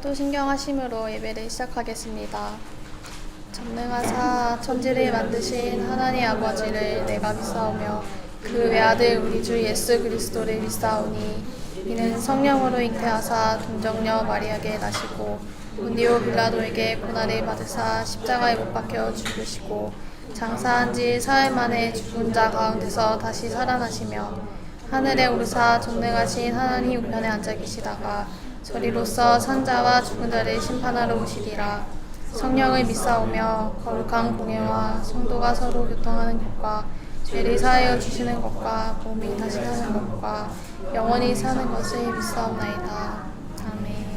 사도신경하심으로 예배를 시작하겠습니다. 전능하사 천지를 만드신 하나님 아버지를 내가 믿사오며 그 외아들 우리 주 예수 그리스도를 믿사오니 이는 성령으로 잉태하사 동정녀 마리아에게 나시고 본디오 빌라도에게 고난을 받으사 십자가에 못 박혀 죽으시고 장사한 지 사흘 만에 죽은 자 가운데서 다시 살아나시며 하늘에 오르사 전능하신 하나님 우편에 앉아 계시다가 저리로서 산자와 죽은 자를 심판하러 오시리라. 성령을 믿사오며 거룩한 공예와 성도가 서로 교통하는 것과 죄를 사하여 주시는 것과 몸이 다시 사는 것과 영원히 사는 것을 믿사옵나이다. 아멘.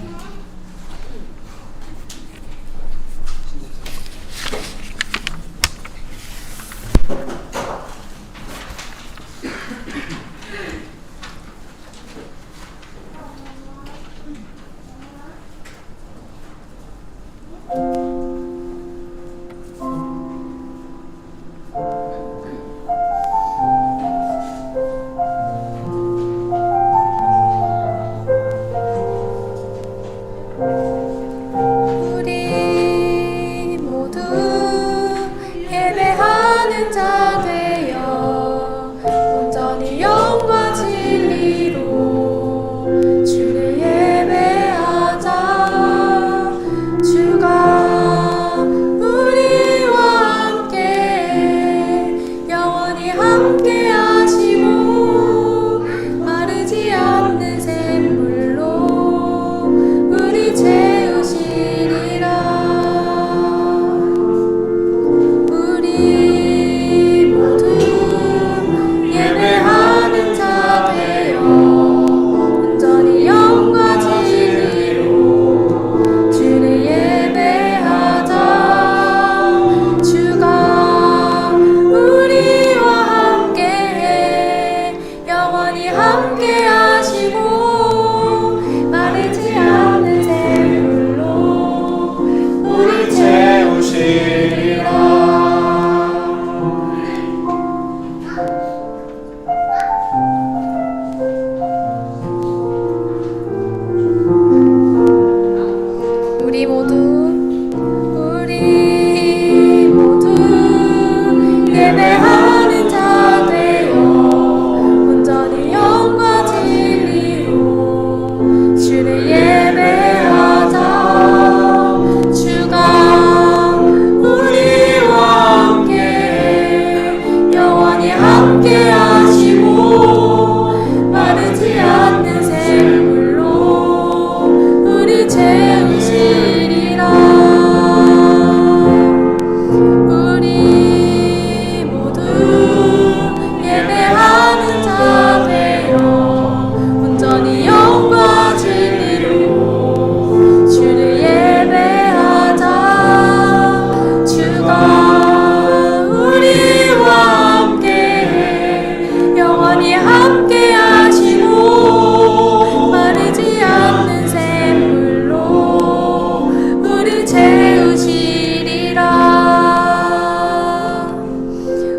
예배하는 자 되어 온전히 영과 진리로 주를 예배하자. 주가 우리와 함께해 영원히 함께하시고 마르지 않는 샘물로 우리 채우시리라.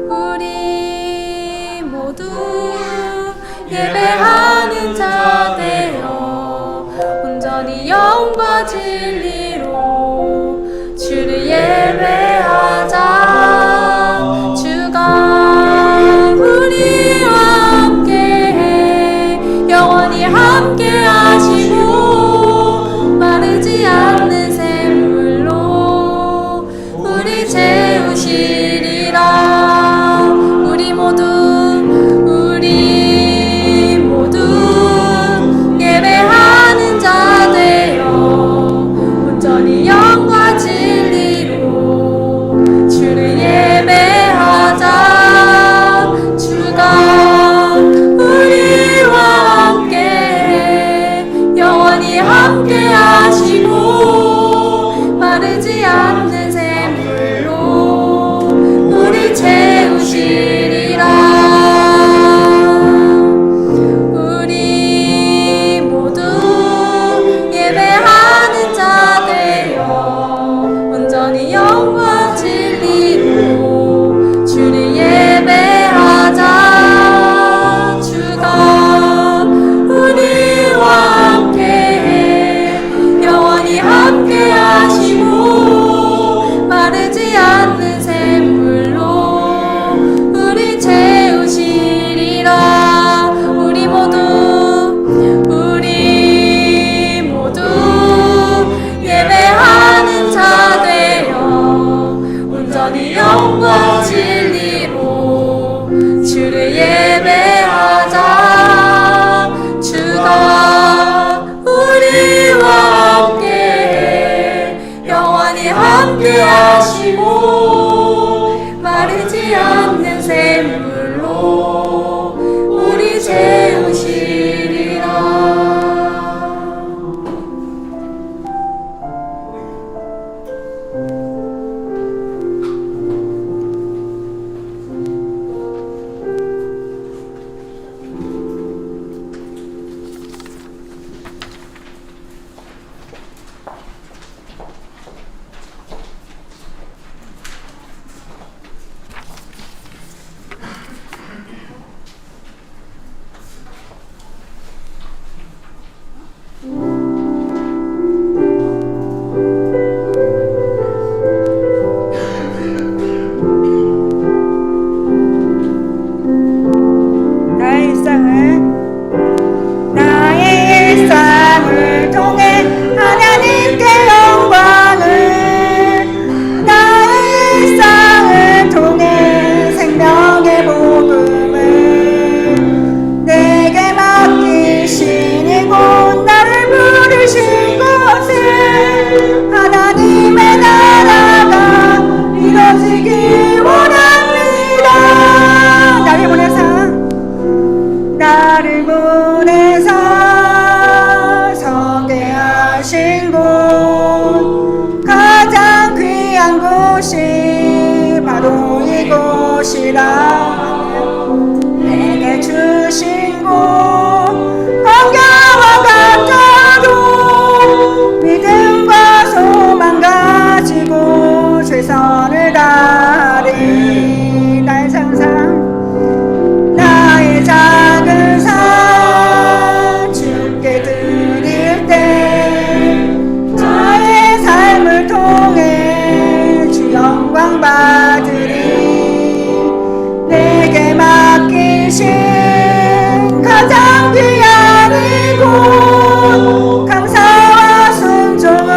우리 모두 예배하는 자 되어 온전히 영과 진리로 주를 예배하자. 주가 우리와 함께 영원히 함께 하시고 마르지 않는 샘물로 우리 채우시리라. 예배하는 자 되어 온전히 영과 진리로 영과 진리로 주를 예배하자. 주가 우리와 함께 영원히 함께 하시고 마르지 않는 샘물로 우리 채우시리라. 나의 일상을 통해 하나님께 영광을, 나의 일상을 통해 생명의 복음을 내게 맡기신 이곳 나를 부르신 곳에 하나님의 나라가 이루어지기 원합니다. 나를 보내서 서게 하신 곳, 가장 귀한 곳이 바로 이곳이라. 내게 주신 곳 광야와 같아도 믿음과 소망 가지고 최선을 다하리. 나의 상상, 나의 작은 산 주께 드릴 때 나의 삶을 통해 주 영광 받으리. 내게 맡기신 가장 귀한 이곳 감사와 순종을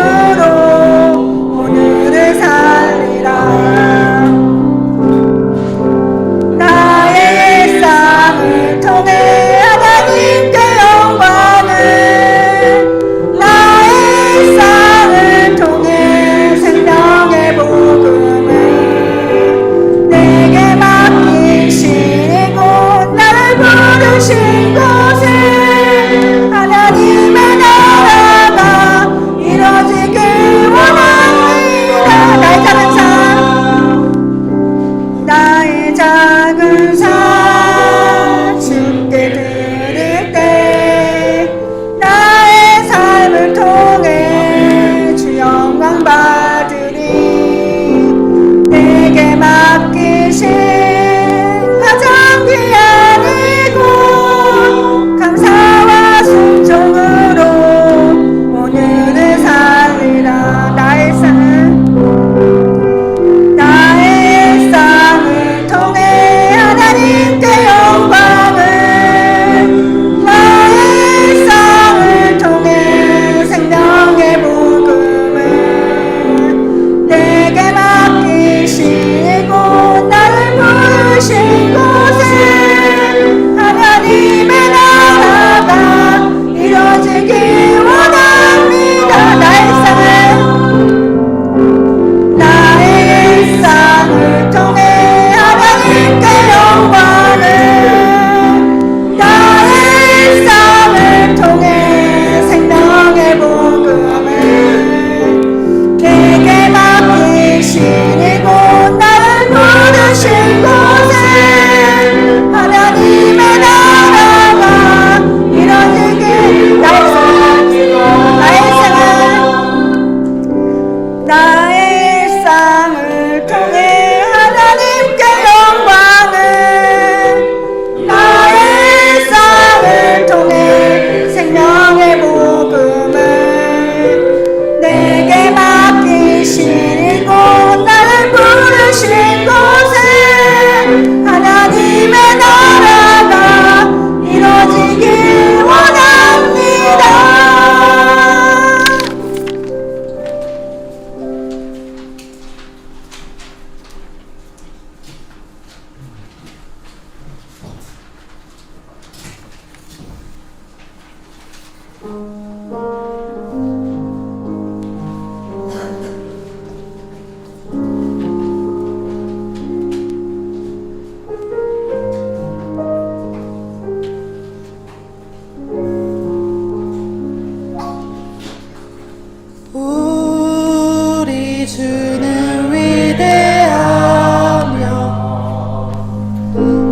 우리 주는 위대하며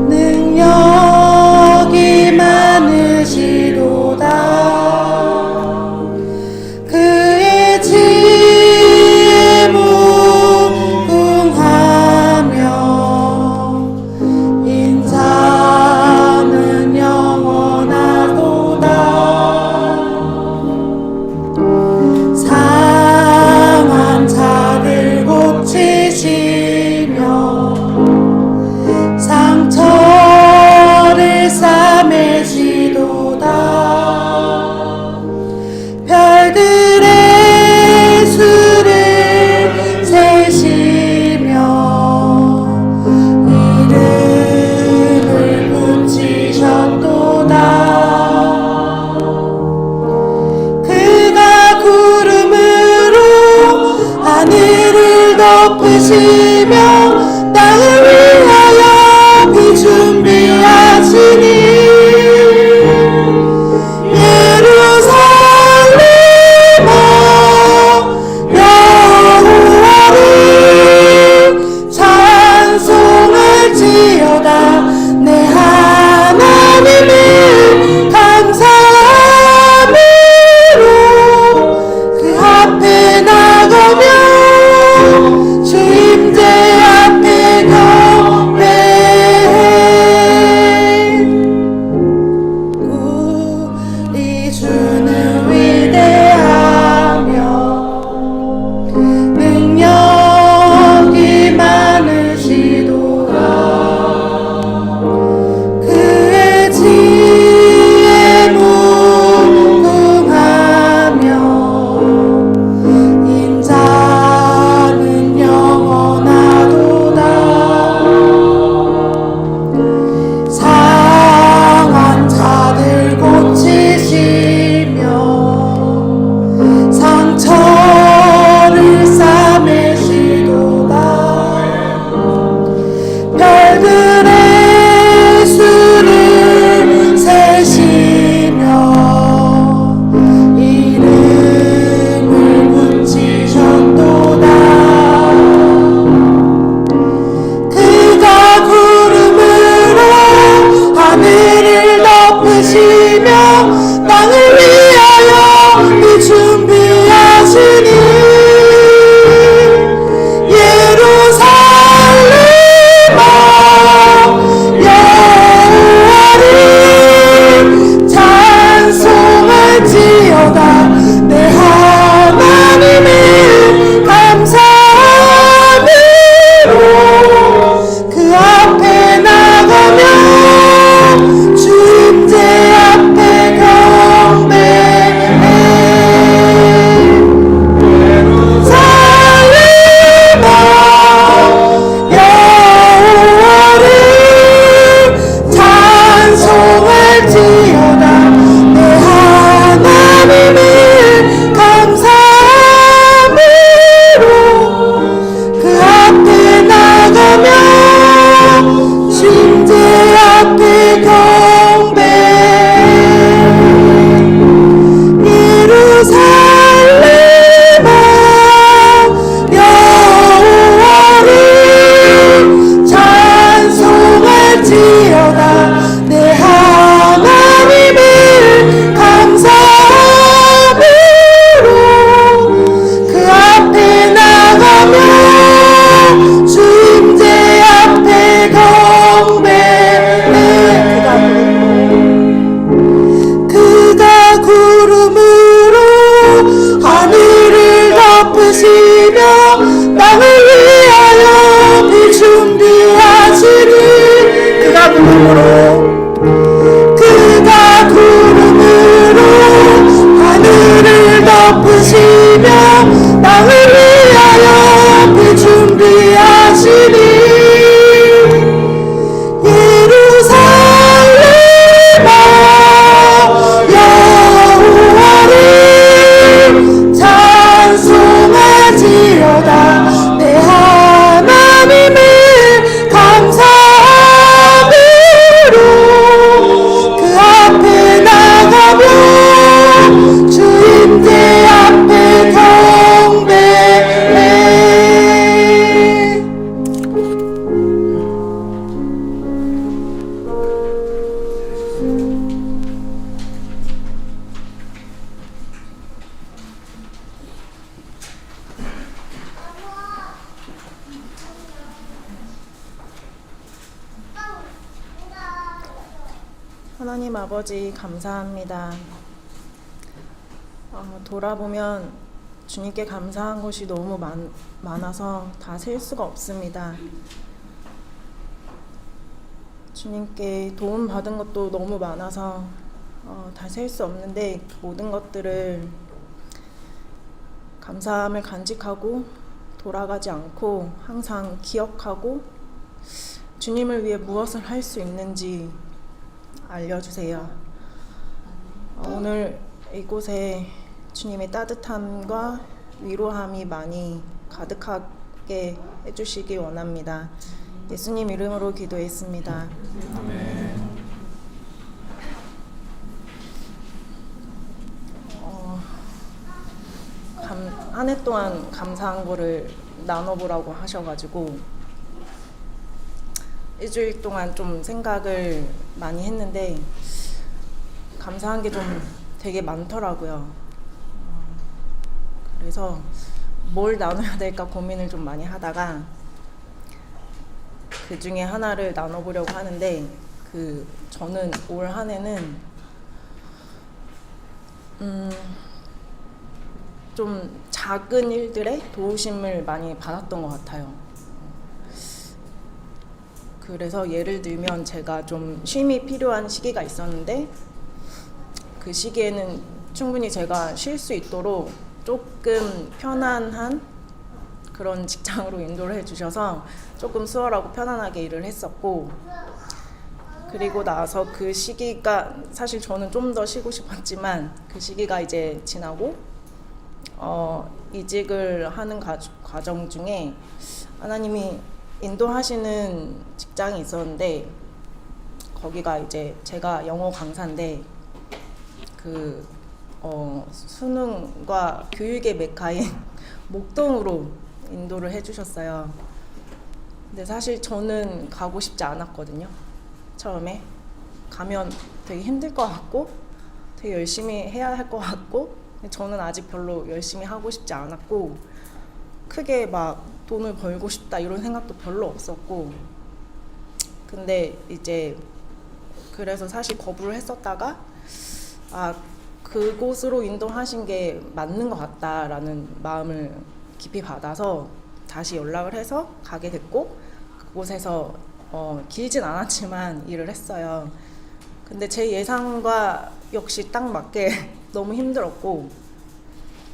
능력이 많으시도다. 그의 지혜에 무궁하며 인자는 영원하도다. 상한 자들 고치시며 상처를 싸매시도다. 별들의 수를 세시며 이름을 붙이셨도다. 그가 구름으로 하늘을 덮으시며 땅을 위하여 비 준비하시니 예루살렘아 여호와를 찬송할지어다. 내 하나님을 감사함으로 그 앞에 나가며 주 임재 앞에 경배해. 우리 주는 위대하며 능력이 많으시도다. 그의 지혜에 무궁하며 인자는 영원하도다. 상한 자들 고치시며 상처를 싸매시도다. 별들의 수를 세시며 이름을 붙이셨도다. 그가 구름으로 하늘을 덮으시며 땅을 위하여 비 준비하시니 예루살렘아 여호와를 찬송할지어다. 내 하나님을 감사함으로 그 앞에 나가며 주 임재 앞에 경배해. 예루살렘아 여호와를 찬송할지어다. 내 하나님을 감사함으로 그 앞에 나가며 주 임재 앞에 경배해. 예루살렘아 여호와를 찬송할지어다. 내 하나님을 감사함으로 그 앞에 나가며 주 임재 앞에 경배해. 그가 구름으로 하늘을 덮으시며 땅을 위하여 비 준비하시니 그가 구름으로 하늘을 덮으시며 땅을 위하여 비 준비하시니 예루살렘아 여호와를 하나님 아버지 감사합니다. 돌아보면 주님께 감사한 것이 너무 많아서 다 셀 수가 없습니다. 주님께 도움 받은 것도 너무 많아서 다 셀 수 없는데, 그 모든 것들을 감사함을 간직하고 돌아가지 않고 항상 기억하고 주님을 위해 무엇을 할 수 있는지 알려주세요. 오늘 이곳에 주님의 따뜻함과 위로함이 많이 가득하게 해주시기 원합니다. 예수님 이름으로 기도했습니다. 한 해 동안 감사한 거를 나눠보라고 하셔가지고 일주일 동안 좀 생각을 많이 했는데 감사한 게 좀 되게 많더라고요. 그래서 뭘 나눠야 될까 고민을 좀 많이 하다가 그 중에 하나를 나눠보려고 하는데, 저는 올 한 해는 좀 작은 일들에 도우심을 많이 받았던 것 같아요. 그래서 예를 들면 제가 좀 쉼이 필요한 시기가 있었는데, 그 시기에는 충분히 제가 쉴 수 있도록 조금 편안한 그런 직장으로 인도를 해주셔서 조금 수월하고 편안하게 일을 했었고, 그리고 나서 그 시기가 사실 저는 좀 더 쉬고 싶었지만 그 시기가 이제 지나고 이직을 하는 과정 중에 하나님이 인도하시는 직장이 있었는데, 거기가 이제 제가 영어 강사인데 수능과 교육의 메카인 목동으로 인도를 해주셨어요. 근데 사실 저는 가고 싶지 않았거든요. 처음에 가면 되게 힘들 것 같고 되게 열심히 해야 할 것 같고, 저는 아직 별로 열심히 하고 싶지 않았고 크게 막 돈을 벌고 싶다 이런 생각도 별로 없었고, 근데 이제 그래서 사실 거부를 했었다가 그곳으로 인도하신 게 맞는 것 같다라는 마음을 깊이 받아서 다시 연락을 해서 가게 됐고, 그곳에서 길진 않았지만 일을 했어요. 근데 제 예상과 역시 딱 맞게 너무 힘들었고,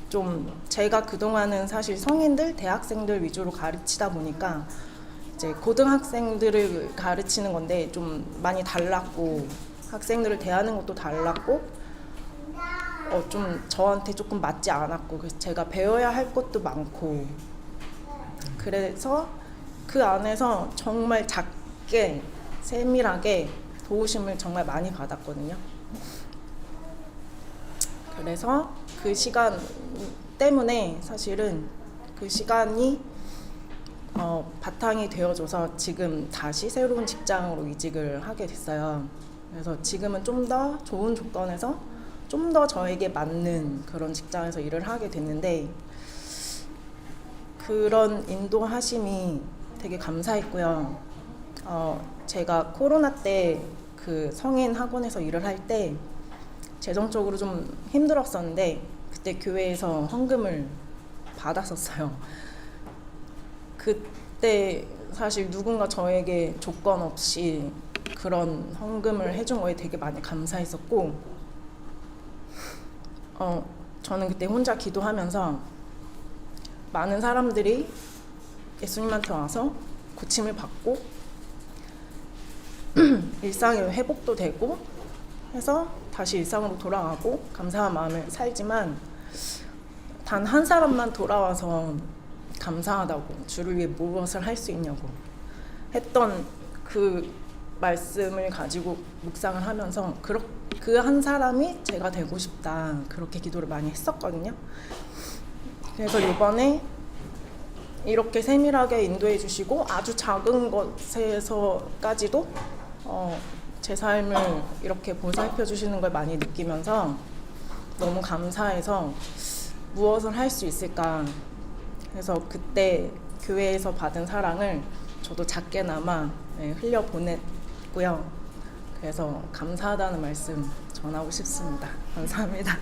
좀 제가 그동안은 사실 성인들, 대학생들 위주로 가르치다 보니까 이제 고등학생들을 가르치는 건데 좀 많이 달랐고, 학생들을 대하는 것도 달랐고, 좀 저한테 조금 맞지 않았고, 그래서 제가 배워야 할 것도 많고, 그래서 그 안에서 정말 작게 세밀하게 도우심을 정말 많이 받았거든요. 그래서 그 시간 때문에 사실은 그 시간이 바탕이 되어줘서 지금 다시 새로운 직장으로 이직을 하게 됐어요. 그래서 지금은 좀 더 좋은 조건에서 좀 더 저에게 맞는 그런 직장에서 일을 하게 됐는데, 그런 인도하심이 되게 감사했고요. 제가 코로나 때 그 성인 학원에서 일을 할 때 재정적으로 좀 힘들었었는데 그때 교회에서 헌금을 받았었어요. 그때 사실 누군가 저에게 조건 없이 그런 헌금을 해준 거에 되게 많이 감사했었고, 저는 그때 혼자 기도하면서 많은 사람들이 예수님한테 와서 고침을 받고 일상의 회복도 되고 해서 다시 일상으로 돌아가고 감사한 마음을 살지만, 단 한 사람만 돌아와서 감사하다고, 주를 위해 무엇을 할 수 있냐고 했던 그 말씀을 가지고 묵상을 하면서 그 한 사람이 제가 되고 싶다, 그렇게 기도를 많이 했었거든요. 그래서 이번에 이렇게 세밀하게 인도해 주시고 아주 작은 것에서까지도 제 삶을 이렇게 보살펴 주시는 걸 많이 느끼면서 너무 감사해서 무엇을 할 수 있을까 해서 그때 교회에서 받은 사랑을 저도 작게나마 흘려보냈고요. 그래서 감사하다는 말씀 전하고 싶습니다. 감사합니다.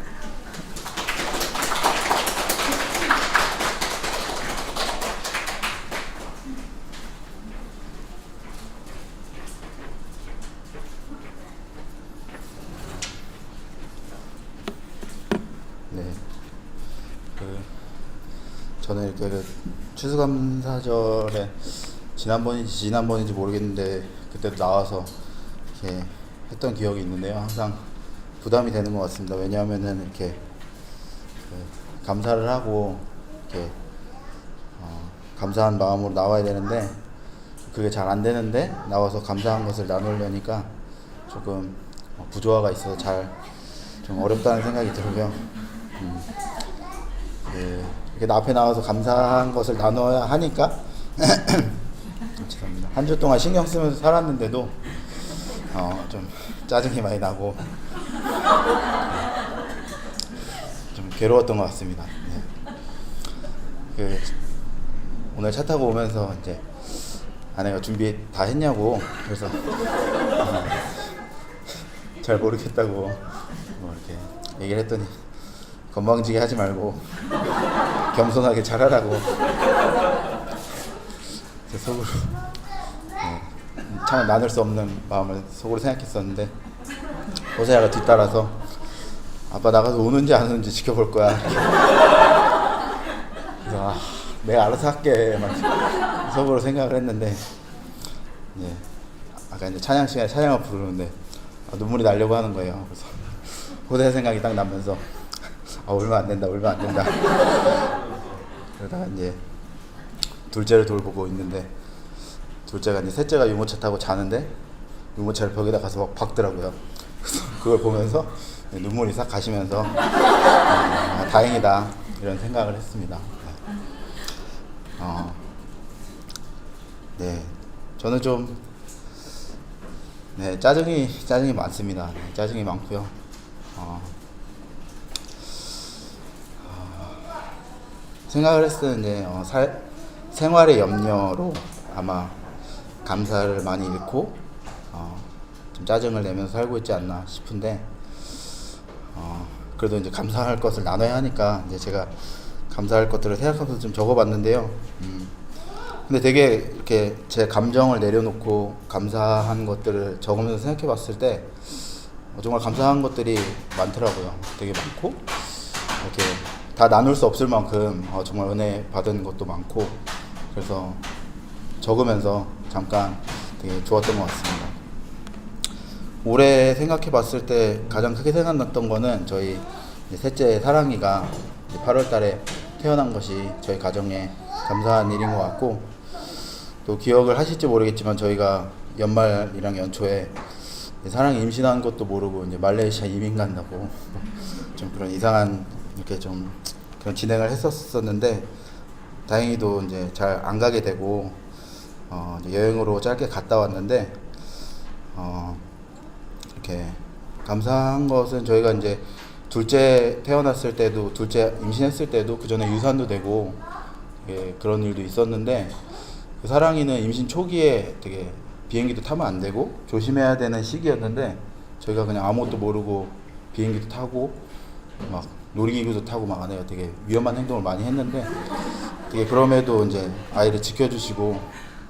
네. 저는 이렇게 추수감사절에 지난번인지 모르겠는데 그때도 나와서 이렇게 했던 기억이 있는데요. 항상 부담이 되는 것 같습니다. 왜냐하면은 이렇게 감사를 하고 이렇게 감사한 마음으로 나와야 되는데 그게 잘 안 되는데 나와서 감사한 것을 나누려니까 조금 부조화가 있어서 좀 어렵다는 생각이 들고요. 이렇게 앞에 나와서 감사한 것을 나눠야 하니까 죄송합니다. 한 주 동안 신경 쓰면서 살았는데도 좀 짜증이 많이 나고 좀 괴로웠던 것 같습니다. 네. 오늘 차 타고 오면서 이제 아내가 준비 다 했냐고 그래서 잘 모르겠다고 뭐 이렇게 얘기를 했더니 건방지게 하지 말고 겸손하게 잘하라고 제 속으로 참 나눌 수 없는 마음을 속으로 생각했었는데 호세아가 뒤따라서 아빠 나가서 우는지 안 우는지 지켜볼 거야. 그래서 내가 알아서 할게 막 속으로 생각을 했는데 아까 이제 찬양 시간에 찬양을 부르는데 눈물이 나려고 하는 거예요. 그래서 호세아 생각이 딱 나면서 울면 안 된다. 그러다가 이제 둘째를 돌보고 있는데 둘째가 이제 셋째가 유모차 타고 자는데 유모차를 벽에다 가서 막 박더라고요. 그래서 그걸 보면서 눈물이 싹 가시면서 다행이다 이런 생각을 했습니다. 네, 저는 좀 짜증이 많습니다. 짜증이 많고요. 생각을 했을 때 생활의 염려로 아마 감사를 많이 잃고 좀 짜증을 내면서 살고 있지 않나 싶은데 그래도 이제 감사할 것을 나눠야 하니까 이제 제가 감사할 것들을 생각하면서 좀 적어봤는데요. 근데 되게 이렇게 제 감정을 내려놓고 감사한 것들을 적으면서 생각해봤을 때 정말 감사한 것들이 많더라고요. 되게 많고 이렇게 다 나눌 수 없을 만큼 정말 은혜 받은 것도 많고 그래서 적으면서 잠깐 되게 좋았던 것 같습니다. 올해 생각해 봤을 때 가장 크게 생각났던 거는 저희 셋째 사랑이가 8월 달에 태어난 것이 저희 가정에 감사한 일인 것 같고 또 기억을 하실지 모르겠지만 저희가 연말이랑 연초에 사랑이 임신한 것도 모르고 이제 말레이시아 이민 간다고 좀 그런 이상한 이렇게 좀 그런 진행을 했었는데 다행히도 이제 잘 안 가게 되고 이제 여행으로 짧게 갔다 왔는데 이렇게 감사한 것은 저희가 이제 둘째 태어났을 때도 둘째 임신했을 때도 그 전에 유산도 되고 그런 일도 있었는데 그 사랑이는 임신 초기에 되게 비행기도 타면 안 되고 조심해야 되는 시기였는데 저희가 그냥 아무것도 모르고 비행기도 타고 막 놀이기구도 타고 막 아내가 되게 위험한 행동을 많이 했는데 되게 그럼에도 이제 아이를 지켜주시고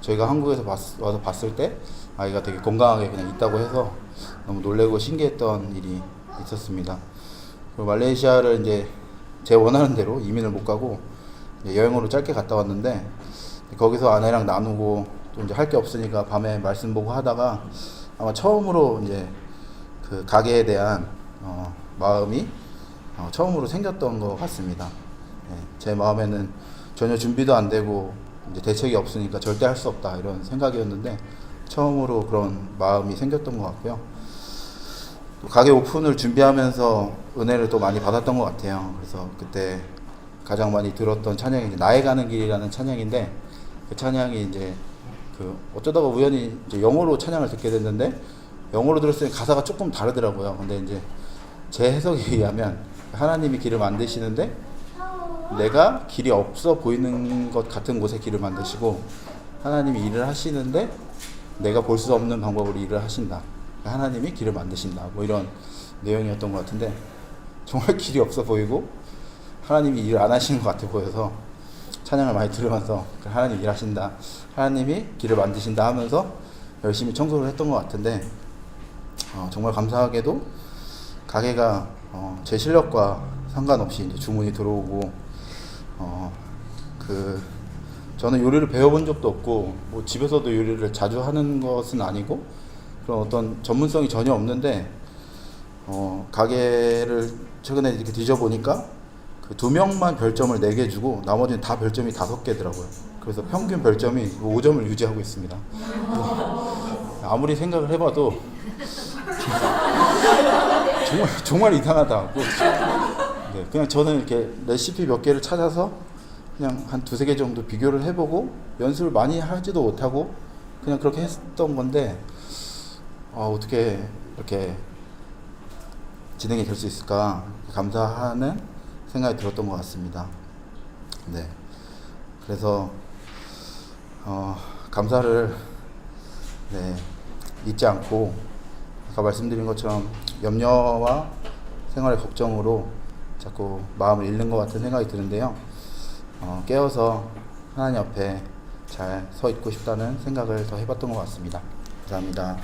저희가 한국에서 와서 봤을 때 아이가 되게 건강하게 그냥 있다고 해서 너무 놀래고 신기했던 일이 있었습니다. 그리고 말레이시아를 이제 제 원하는 대로 이민을 못 가고 여행으로 짧게 갔다 왔는데 거기서 아내랑 나누고 또 이제 할 게 없으니까 밤에 말씀 보고 하다가 아마 처음으로 이제 그 가게에 대한 마음이 처음으로 생겼던 것 같습니다. 제 마음에는 전혀 준비도 안 되고 이제 대책이 없으니까 절대 할 수 없다 이런 생각이었는데 처음으로 그런 마음이 생겼던 것 같고요. 또 가게 오픈을 준비하면서 은혜를 또 많이 받았던 것 같아요. 그래서 그때 가장 많이 들었던 찬양이 이제 나의 가는 길이라는 찬양인데 그 찬양이 이제 그 어쩌다가 우연히 이제 영어로 찬양을 듣게 됐는데 영어로 들었을 때 가사가 조금 다르더라고요. 근데 이제 제 해석에 의하면 하나님이 길을 만드시는데 내가 길이 없어 보이는 것 같은 곳에 길을 만드시고 하나님이 일을 하시는데 내가 볼 수 없는 방법으로 일을 하신다. 하나님이 길을 만드신다 뭐 이런 내용이었던 것 같은데 정말 길이 없어 보이고 하나님이 일을 안 하시는 것 같아 보여서 찬양을 많이 들으면서 하나님 일하신다, 하나님이 길을 만드신다 하면서 열심히 청소를 했던 것 같은데 정말 감사하게도 가게가 제 실력과 상관없이 이제 주문이 들어오고 저는 요리를 배워본 적도 없고 뭐 집에서도 요리를 자주 하는 것은 아니고 그런 어떤 전문성이 전혀 없는데 가게를 최근에 이렇게 뒤져보니까 그 2명만 별점을 4개 주고 나머지는 다 별점이 5개더라고요. 그래서 평균 별점이 5점을 유지하고 있습니다. 아무리 생각을 해봐도 정말 이상하다. 네, 그냥 저는 이렇게 레시피 몇 개를 찾아서 그냥 한 2-3개 정도 비교를 해보고 연습을 많이 하지도 못하고 그냥 그렇게 했던 건데 어떻게 이렇게 진행이 될 수 있을까 감사하는 생각이 들었던 것 같습니다. 네, 그래서 감사를 잊지 않고 아까 말씀드린 것처럼 염려와 생활의 걱정으로 자꾸 마음을 잃는 것 같은 생각이 드는데요. 깨어서 하나님 앞에 잘 서 있고 싶다는 생각을 더 해봤던 것 같습니다. 감사합니다.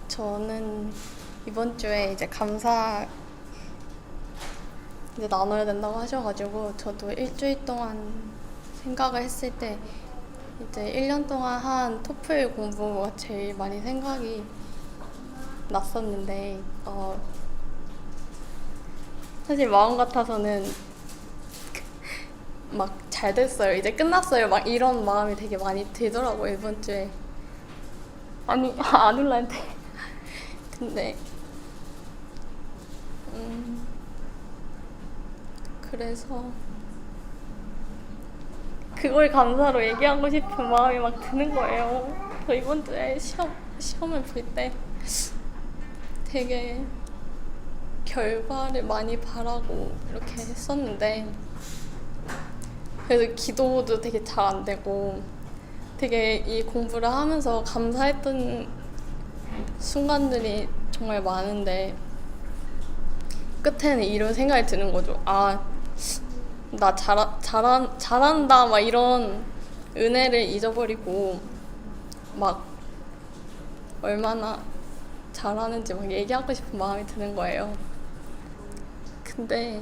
저는 이번 주에 이제 감사 이제 나눠야 된다고 하셔가지고 저도 일주일 동안 생각을 했을 때 이제 1년 동안 한 토플 공부가 제일 많이 생각이 났었는데 사실 마음 같아서는 막 잘 됐어요, 이제 끝났어요, 막 이런 마음이 되게 많이 들더라고요 이번 주에. 아니 안 올라는데 근데 그래서 그걸 감사로 얘기하고 싶은 마음이 막 드는 거예요. 저 이번 주에 시험을 볼 때 되게 결과를 많이 바라고 이렇게 했었는데 그래서 기도도 되게 잘 안 되고 되게 이 공부를 하면서 감사했던 순간들이 정말 많은데 끝에는 이런 생각이 드는 거죠. 나 잘한다 막 이런 은혜를 잊어버리고 막 얼마나 잘하는지 막 얘기하고 싶은 마음이 드는 거예요. 근데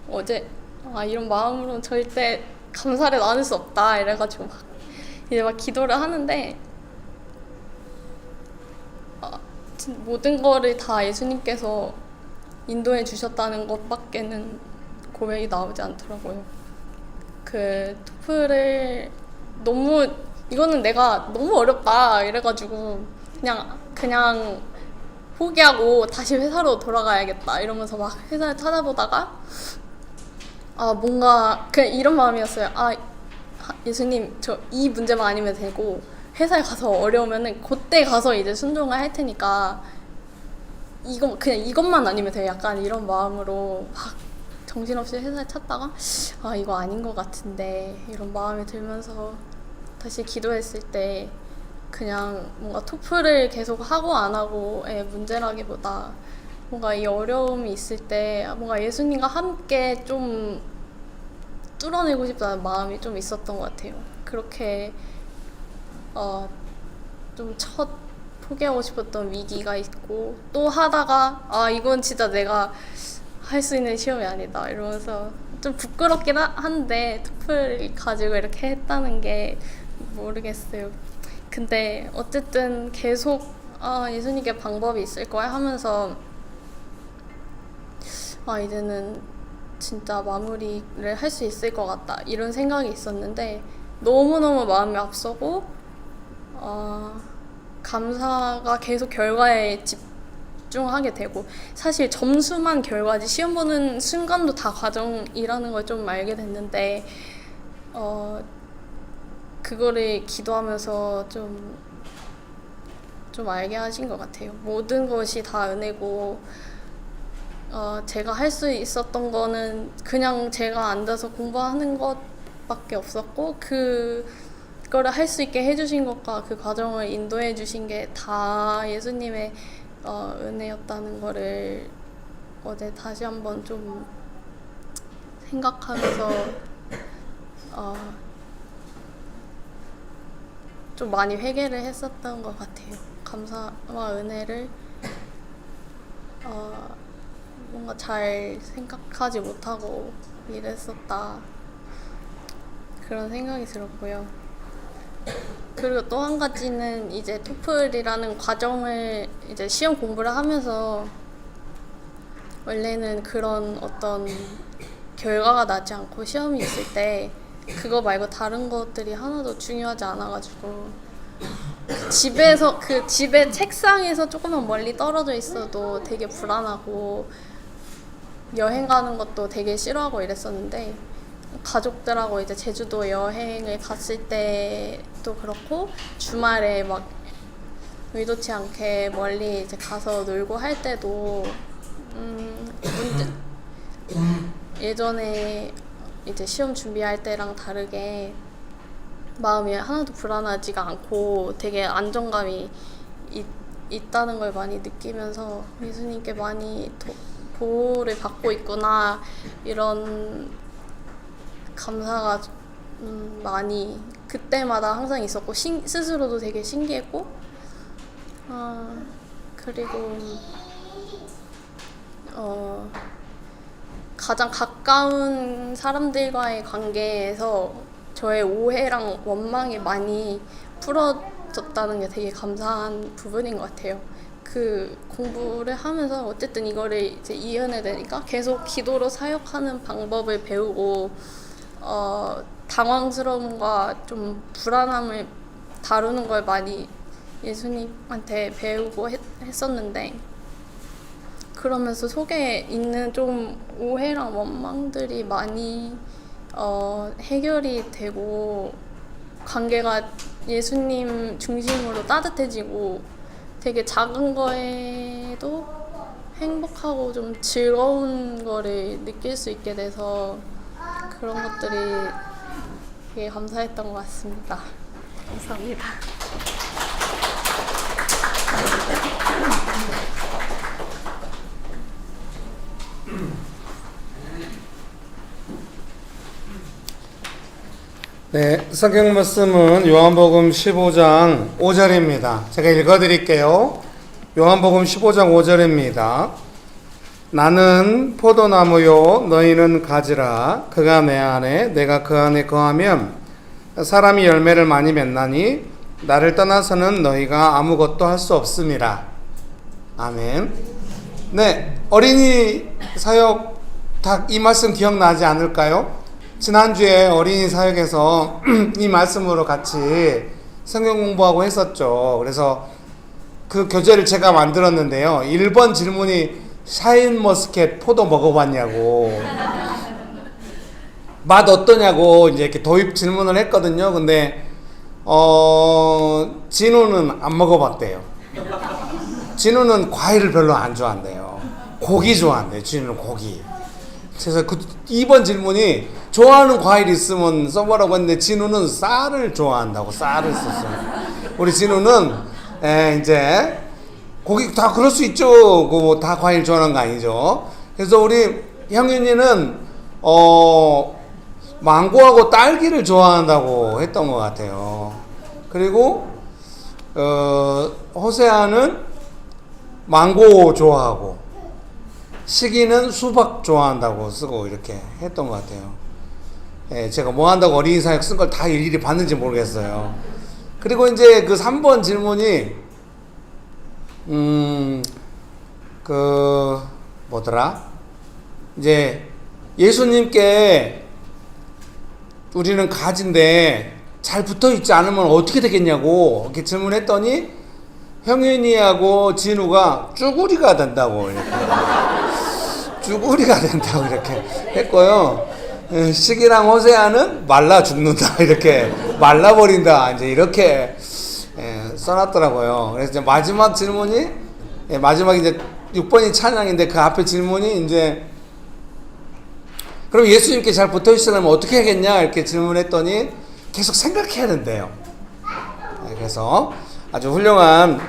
어제 이런 마음으로는 절대 감사를 나눌 수 없다 이래가지고 이제 막 기도를 하는데 모든 거를 다 예수님께서 인도해 주셨다는 것밖에는 고백이 나오지 않더라고요. 그 토플을 이거는 내가 너무 어렵다 이래가지고 그냥 포기하고 다시 회사로 돌아가야겠다 이러면서 막 회사를 찾아보다가 뭔가 그냥 이런 마음이었어요. 예수님 저 이 문제만 아니면 되고 회사에 가서 어려우면은 그때 가서 이제 순종을 할 테니까 그냥 이것만 아니면 돼요. 약간 이런 마음으로 막 정신없이 회사를 찾다가 이거 아닌 것 같은데 이런 마음이 들면서 다시 기도했을 때 그냥 뭔가 토플을 계속 하고 안 하고의 문제라기보다 뭔가 이 어려움이 있을 때 뭔가 예수님과 함께 좀 뚫어내고 싶다는 마음이 좀 있었던 것 같아요. 그렇게 좀 포기하고 싶었던 위기가 있고 또 하다가 이건 진짜 내가 할 수 있는 시험이 아니다 이러면서 좀 부끄럽긴 한데 토플 가지고 이렇게 했다는 게 모르겠어요. 근데 어쨌든 계속 예수님께 방법이 있을 거야 하면서 이제는 진짜 마무리를 할 수 있을 것 같다 이런 생각이 있었는데 너무너무 마음이 앞서고 감사가 계속 결과에 집중하게 되고 사실 점수만 결과지 시험 보는 순간도 다 과정이라는 걸 좀 알게 됐는데 그거를 기도하면서 좀 좀 알게 하신 것 같아요. 모든 것이 다 은혜고 제가 할 수 있었던 거는 그냥 제가 앉아서 공부하는 것밖에 없었고 그거를 할 수 있게 해주신 것과 그 과정을 인도해 주신 게 다 예수님의 은혜였다는 거를 어제 다시 한번 좀 생각하면서 좀 많이 회개를 했었던 것 같아요. 감사와 은혜를 뭔가 잘 생각하지 못하고 이랬었다, 그런 생각이 들었고요. 그리고 또 한 가지는 이제 토플이라는 과정을 이제 시험 공부를 하면서 원래는 그런 어떤 결과가 나지 않고 시험이 있을 때 그거 말고 다른 것들이 하나도 중요하지 않아가지고 집에서 그 집의 책상에서 조금만 멀리 떨어져 있어도 되게 불안하고 여행 가는 것도 되게 싫어하고 이랬었는데 가족들하고 이제 제주도 여행을 갔을 때도 그렇고 주말에 막 의도치 않게 멀리 이제 가서 놀고 할 때도 예전에 이제 시험 준비할 때랑 다르게 마음이 하나도 불안하지가 않고 되게 안정감이 있다는 걸 많이 느끼면서 예수님께 많이 보호를 받고 있구나, 이런 감사가 많이 그때마다 항상 있었고 스스로도 되게 신기했고 그리고 가장 가까운 사람들과의 관계에서 저의 오해랑 원망이 많이 풀어졌다는 게 되게 감사한 부분인 것 같아요. 그 공부를 하면서 어쨌든 이거를 이제 이해해야 되니까 계속 기도로 사역하는 방법을 배우고 당황스러움과 좀 불안함을 다루는 걸 많이 예수님한테 배우고 했었는데, 그러면서 속에 있는 좀 오해랑 원망들이 많이 해결이 되고 관계가 예수님 중심으로 따뜻해지고 되게 작은 거에도 행복하고 좀 즐거운 거를 느낄 수 있게 돼서 그런 것들이 되게 감사했던 것 같습니다. 감사합니다. 네, 성경 말씀은 요한복음 15장 5절입니다. 제가 읽어드릴게요. 요한복음 15장 5절입니다. 나는 포도나무요 너희는 가지라. 그가 내 안에 내가 그 안에 거하면 사람이 열매를 많이 맺나니 나를 떠나서는 너희가 아무것도 할 수 없음이라. 아멘. 네, 어린이 사역 이 말씀 기억나지 않을까요? 지난주에 어린이 사역에서 이 말씀으로 같이 성경 공부하고 했었죠. 그래서 그 교재를 제가 만들었는데요. 1번 질문이 샤인머스켓 포도 먹어봤냐고, 맛 어떠냐고 이제 이렇게 도입 질문을 했거든요. 근데 진우는 안 먹어봤대요. 진우는 과일을 별로 안 좋아한대요. 고기 좋아한대요. 진우는 고기. 그래서 그 2번 질문이 좋아하는 과일 있으면 써보라고 했는데 진우는 쌀을 좋아한다고 쌀을 썼어요. 우리 진우는 이제 고기 다 그럴 수 있죠. 그 다 과일 좋아하는 거 아니죠. 그래서 우리 형윤이는 망고하고 딸기를 좋아한다고 했던 것 같아요. 그리고 호세아는 망고 좋아하고 시기는 수박 좋아한다고 쓰고 이렇게 했던 것 같아요. 예, 제가 뭐 한다고 어린이 사역 쓴 걸 다 일일이 봤는지 모르겠어요. 그리고 이제 그 3번 질문이 뭐더라? 이제 예수님께 우리는 가지인데 잘 붙어 있지 않으면 어떻게 되겠냐고 이렇게 질문했더니 형윤이하고 진우가 쭈구리가 된다고 이렇게 쭈구리가 된다고 이렇게 했고요. 시기랑 호세아는 말라 죽는다 이렇게 말라버린다 이제 이렇게 써놨더라고요. 그래서 이제 마지막 질문이, 마지막 이제 6번이 찬양인데 그 앞에 질문이 이제, 그럼 예수님께 잘 붙어 있으려면 어떻게 하겠냐? 이렇게 질문했더니 계속 생각해야 된대요. 그래서 아주 훌륭한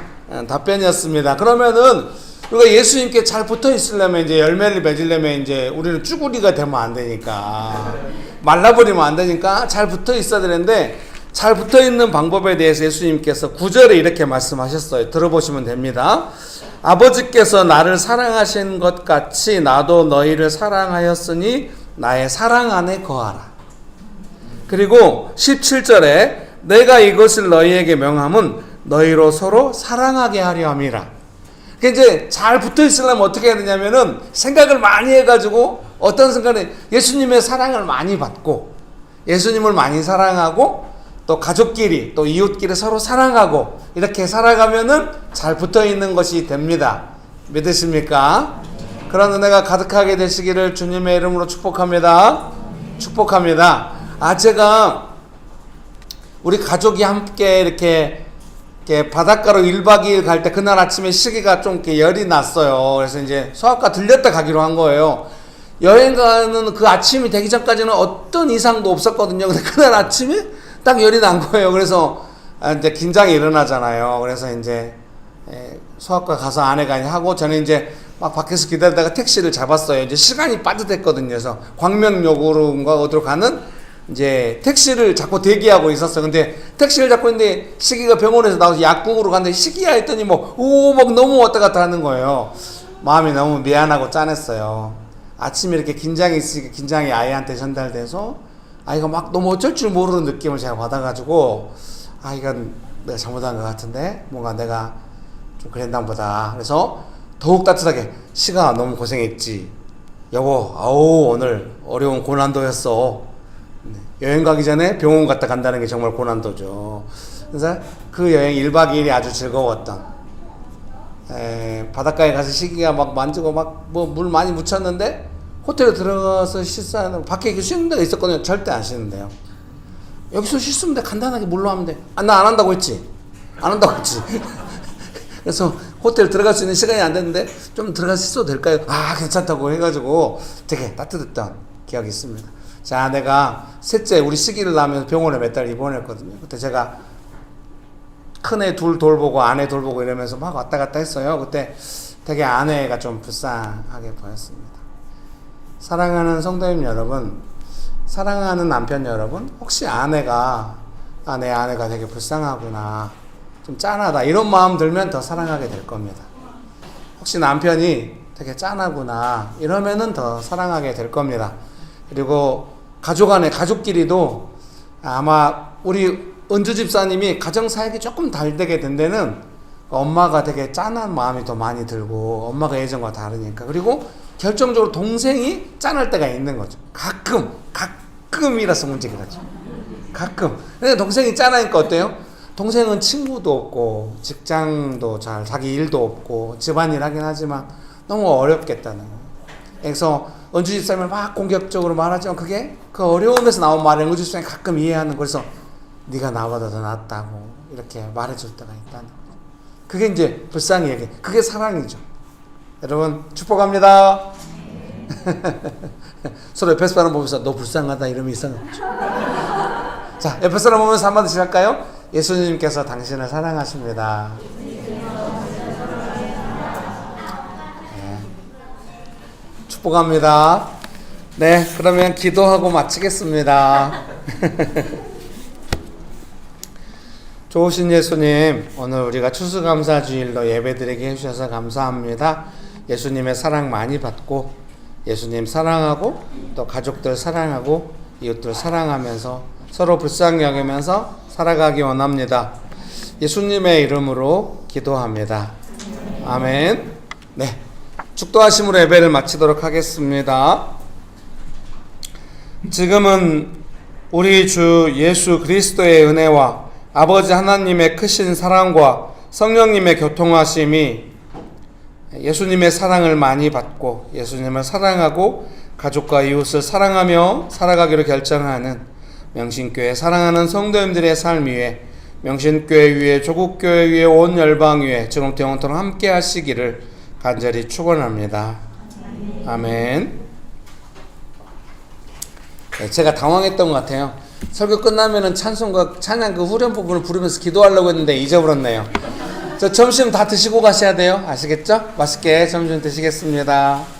답변이었습니다. 그러면은 우리가 예수님께 잘 붙어 있으려면, 이제 열매를 맺으려면 이제 우리는 쭈구리가 되면 안 되니까, 말라버리면 안 되니까 잘 붙어 있어야 되는데, 잘 붙어 있는 방법에 대해서 예수님께서 9절에 이렇게 말씀하셨어요. 들어보시면 됩니다. 아버지께서 나를 사랑하신 것 같이 나도 너희를 사랑하였으니 나의 사랑 안에 거하라. 그리고 17절에 내가 이것을 너희에게 명함은 너희로 서로 사랑하게 하려 함이라. 그러니까 이제 잘 붙어 있으려면 어떻게 해야 되냐면은 생각을 많이 해가지고 어떤 순간에 예수님의 사랑을 많이 받고, 예수님을 많이 사랑하고, 또 가족끼리 또 이웃끼리 서로 사랑하고 이렇게 살아가면은 잘 붙어 있는 것이 됩니다. 믿으십니까? 그런 은혜가 가득하게 되시기를 주님의 이름으로 축복합니다. 축복합니다. 제가 우리 가족이 함께 이렇게 바닷가로 1박 2일 갈 때 그날 아침에 시기가 좀 이렇게 열이 났어요. 그래서 이제 소아과 들렸다 가기로 한 거예요. 여행 가는 그 아침이 되기 전까지는 어떤 이상도 없었거든요. 근데 그날 아침에 딱 열이 난 거예요. 그래서 이제 긴장이 일어나잖아요. 그래서 이제 소아과 가서 아내가 하고 저는 이제 막 밖에서 기다리다가 택시를 잡았어요. 이제 시간이 빠듯했거든요. 그래서 광명역으로인가 어디로 가는 이제 택시를 잡고 대기하고 있었어요. 근데 택시를 잡고 있는데 시기가 병원에서 나와서 약국으로 갔는데 시기야 했더니 막 너무 왔다 갔다 하는 거예요. 마음이 너무 미안하고 짠했어요. 아침에 이렇게 긴장이 있으니까 긴장이 아이한테 전달돼서 아이가 막 너무 어쩔 줄 모르는 느낌을 제가 받아가지고, 이건 내가 잘못한 것 같은데 뭔가 내가 좀 그랬나 보다. 그래서 더욱 따뜻하게, 시가 너무 고생했지 여보, 오늘 어려운 고난도였어. 여행 가기 전에 병원 갔다 간다는 게 정말 고난도죠. 그래서 그 여행 1박 2일이 아주 즐거웠던, 바닷가에 가서 시기가 막 만지고 막 물 많이 묻혔는데 호텔에 들어가서 씻어야, 밖에 이렇게 씻는 데가 있었거든요. 절대 안 씻는데요. 여기서 씻으면 돼. 간단하게 물로 하면 돼. 나 안 한다고 했지? 안 한다고 했지? 그래서 호텔 들어갈 수 있는 시간이 안 됐는데 좀 들어가서 씻어도 될까요? 괜찮다고 해가지고 되게 따뜻했던 기억이 있습니다. 자, 내가 셋째 우리 시기를 낳으면서 병원에 몇 달 입원했거든요. 그때 제가 큰애 둘 돌보고 아내 돌보고 이러면서 막 왔다 갔다 했어요. 그때 되게 아내가 좀 불쌍하게 보였습니다. 사랑하는 성도님 여러분, 사랑하는 남편 여러분, 혹시 아내가 내 아내가 되게 불쌍하구나, 좀 짠하다 이런 마음 들면 더 사랑하게 될 겁니다. 혹시 남편이 되게 짠하구나 이러면은 더 사랑하게 될 겁니다. 그리고 가족끼리도 아마 우리 은주 집사님이 가정 사역이 조금 잘 되게 된 데는 엄마가 되게 짠한 마음이 더 많이 들고 엄마가 예전과 다르니까. 그리고 결정적으로 동생이 짠할 때가 있는 거죠. 가끔이라서 문제겠죠. 가끔. 근데 동생이 짠하니까 어때요? 동생은 친구도 없고 직장도 자기 일도 없고 집안일 하긴 하지만 너무 어렵겠다는 거예요. 그래서 은주 집사님을 막 공격적으로 말하지만 그게 그 어려움에서 나온 말을 은주 집사님이 가끔 이해하는, 그래서 네가 나보다 더 낫다고 이렇게 말해줄 때가 있다는 거예요. 그게 이제 불쌍히 얘기해. 그게 사랑이죠. 여러분 축복합니다. 서로 옆에 사람 보면서 너 불쌍하다 이러면 이상하죠. 자, 옆에 사람 보면서 한마디씩 할까요? 예수님께서 당신을 사랑하십니다. 네. 축복합니다. 네, 그러면 기도하고 마치겠습니다. 좋으신 예수님, 오늘 우리가 추수감사주일로 예배드리게 해주셔서 감사합니다. 예수님의 사랑 많이 받고 예수님 사랑하고 또 가족들 사랑하고 이웃들 사랑하면서 서로 불쌍히 여기면서 살아가기 원합니다. 예수님의 이름으로 기도합니다. 아멘. 네, 축도하심으로 예배를 마치도록 하겠습니다. 지금은 우리 주 예수 그리스도의 은혜와 아버지 하나님의 크신 사랑과 성령님의 교통하심이 예수님의 사랑을 많이 받고 예수님을 사랑하고 가족과 이웃을 사랑하며 살아가기로 결정하는 명신교회 사랑하는 성도님들의 삶 위에 명신교회 위에, 조국교회 위에, 온 열방 위에 지금부터 영원토록 함께 하시기를 간절히 축원합니다. 아멘. 네, 제가 당황했던 것 같아요. 설교 끝나면은 찬송가 찬양 그 후렴 부분을 부르면서 기도하려고 했는데 잊어버렸네요. 저 점심 다 드시고 가셔야 돼요. 아시겠죠? 맛있게 점심 드시겠습니다.